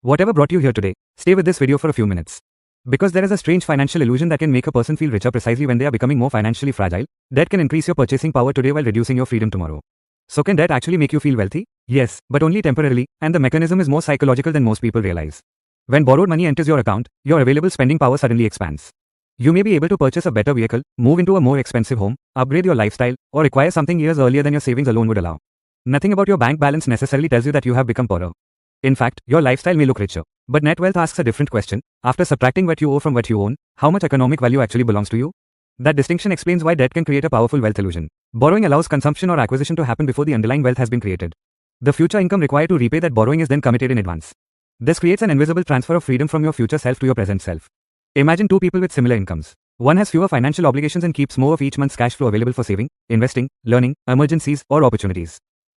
Whatever brought you here today, stay with this video for a few minutes. Because there is a strange financial illusion that can make a person feel richer precisely when they are becoming more financially fragile. Debt can increase your purchasing power today while reducing your freedom tomorrow. So can debt actually make you feel wealthy? Yes, but only temporarily, and the mechanism is more psychological than most people realize. When borrowed money enters your account, your available spending power suddenly expands. You may be able to purchase a better vehicle, move into a more expensive home, upgrade your lifestyle, or acquire something years earlier than your savings alone would allow. Nothing about your bank balance necessarily tells you that you have become poorer. In fact, your lifestyle may look richer. But net wealth asks a different question. After subtracting what you owe from what you own, how much economic value actually belongs to you? That distinction explains why debt can create a powerful wealth illusion. Borrowing allows consumption or acquisition to happen before the underlying wealth has been created. The future income required to repay that borrowing is then committed in advance. This creates an invisible transfer of freedom from your future self to your present self. Imagine two people with similar incomes. One has fewer financial obligations and keeps more of each month's cash flow available for saving, investing, learning, emergencies, or opportunities.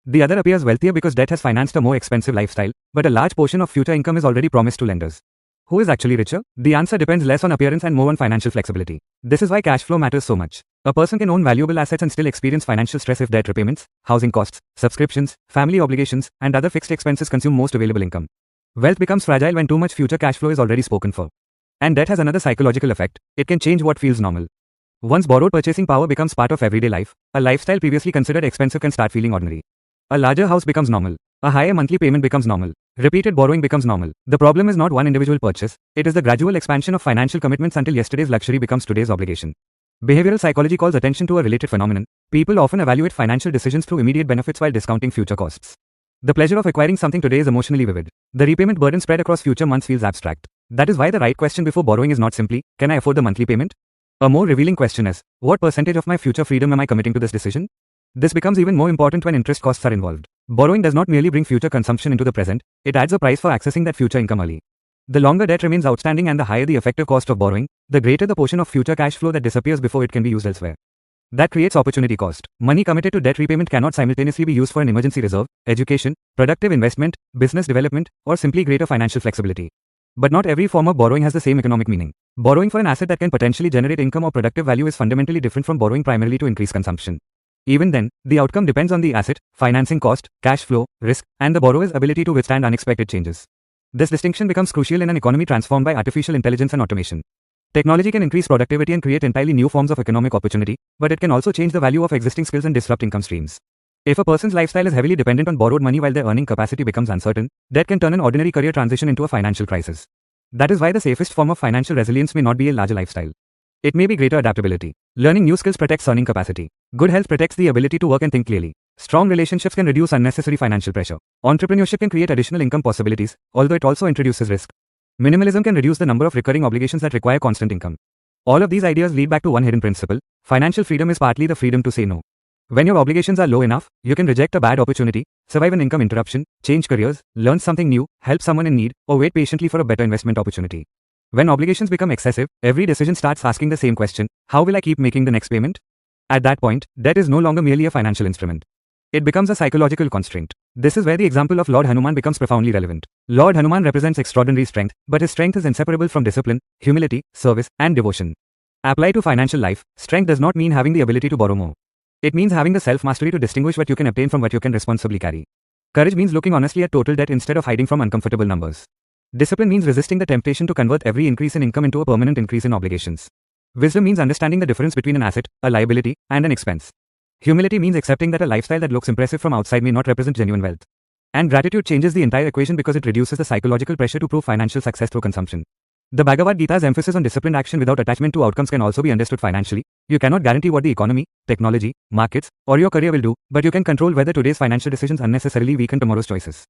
The other appears wealthier because debt has financed a more expensive lifestyle, but a large portion of future income is already promised to lenders. Who is actually richer? The answer depends less on appearance and more on financial flexibility. This is why cash flow matters so much. A person can own valuable assets and still experience financial stress if debt repayments, housing costs, subscriptions, family obligations, and other fixed expenses consume most available income. Wealth becomes fragile when too much future cash flow is already spoken for. And debt has another psychological effect. It can change what feels normal. Once borrowed purchasing power becomes part of everyday life, a lifestyle previously considered expensive can start feeling ordinary. A larger house becomes normal. A higher monthly payment becomes normal. Repeated borrowing becomes normal. The problem is not one individual purchase, it is the gradual expansion of financial commitments until yesterday's luxury becomes today's obligation. Behavioral psychology calls attention to a related phenomenon. People often evaluate financial decisions through immediate benefits while discounting future costs. The pleasure of acquiring something today is emotionally vivid. The repayment burden spread across future months feels abstract. That is why the right question before borrowing is not simply, can I afford the monthly payment? A more revealing question is, what percentage of my future freedom am I committing to this decision? This becomes even more important when interest costs are involved. Borrowing does not merely bring future consumption into the present, it adds a price for accessing that future income early. The longer debt remains outstanding and the higher the effective cost of borrowing, the greater the portion of future cash flow that disappears before it can be used elsewhere. That creates opportunity cost. Money committed to debt repayment cannot simultaneously be used for an emergency reserve, education, productive investment, business development, or simply greater financial flexibility. But not every form of borrowing has the same economic meaning. Borrowing for an asset that can potentially generate income or productive value is fundamentally different from borrowing primarily to increase consumption. Even then, the outcome depends on the asset, financing cost, cash flow, risk, and the borrower's ability to withstand unexpected changes. This distinction becomes crucial in an economy transformed by artificial intelligence and automation. Technology can increase productivity and create entirely new forms of economic opportunity, but it can also change the value of existing skills and disrupt income streams. If a person's lifestyle is heavily dependent on borrowed money while their earning capacity becomes uncertain, debt can turn an ordinary career transition into a financial crisis. That is why the safest form of financial resilience may not be a larger lifestyle. It may be greater adaptability. Learning new skills protects earning capacity. Good health protects the ability to work and think clearly. Strong relationships can reduce unnecessary financial pressure. Entrepreneurship can create additional income possibilities, although it also introduces risk. Minimalism can reduce the number of recurring obligations that require constant income. All of these ideas lead back to one hidden principle. Financial freedom is partly the freedom to say no. When your obligations are low enough, you can reject a bad opportunity, survive an income interruption, change careers, learn something new, help someone in need, or wait patiently for a better investment opportunity. When obligations become excessive, every decision starts asking the same question, how will I keep making the next payment? At that point, debt is no longer merely a financial instrument. It becomes a psychological constraint. This is where the example of Lord Hanuman becomes profoundly relevant. Lord Hanuman represents extraordinary strength, but his strength is inseparable from discipline, humility, service, and devotion. Applied to financial life, strength does not mean having the ability to borrow more. It means having the self-mastery to distinguish what you can obtain from what you can responsibly carry. Courage means looking honestly at total debt instead of hiding from uncomfortable numbers. Discipline means resisting the temptation to convert every increase in income into a permanent increase in obligations. Wisdom means understanding the difference between an asset, a liability, and an expense. Humility means accepting that a lifestyle that looks impressive from outside may not represent genuine wealth. And gratitude changes the entire equation because it reduces the psychological pressure to prove financial success through consumption. The Bhagavad Gita's emphasis on disciplined action without attachment to outcomes can also be understood financially. You cannot guarantee what the economy, technology, markets, or your career will do, but you can control whether today's financial decisions unnecessarily weaken tomorrow's choices.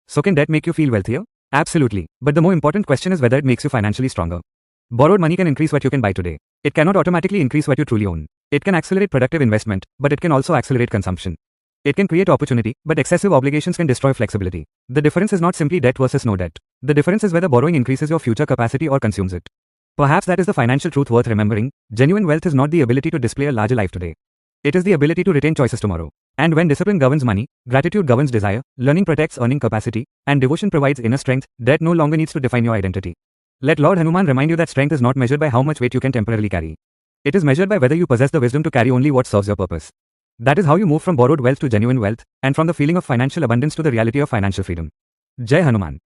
So can debt make you feel wealthier? Absolutely. But the more important question is whether it makes you financially stronger. Borrowed money can increase what you can buy today. It cannot automatically increase what you truly own. It can accelerate productive investment, but it can also accelerate consumption. It can create opportunity, but excessive obligations can destroy flexibility. The difference is not simply debt versus no debt. The difference is whether borrowing increases your future capacity or consumes it. Perhaps that is the financial truth worth remembering. Genuine wealth is not the ability to display a larger life today. It is the ability to retain choices tomorrow. And when discipline governs money, gratitude governs desire, learning protects earning capacity, and devotion provides inner strength, debt no longer needs to define your identity. Let Lord Hanuman remind you that strength is not measured by how much weight you can temporarily carry. It is measured by whether you possess the wisdom to carry only what serves your purpose. That is how you move from borrowed wealth to genuine wealth, and from the feeling of financial abundance to the reality of financial freedom. Jai Hanuman.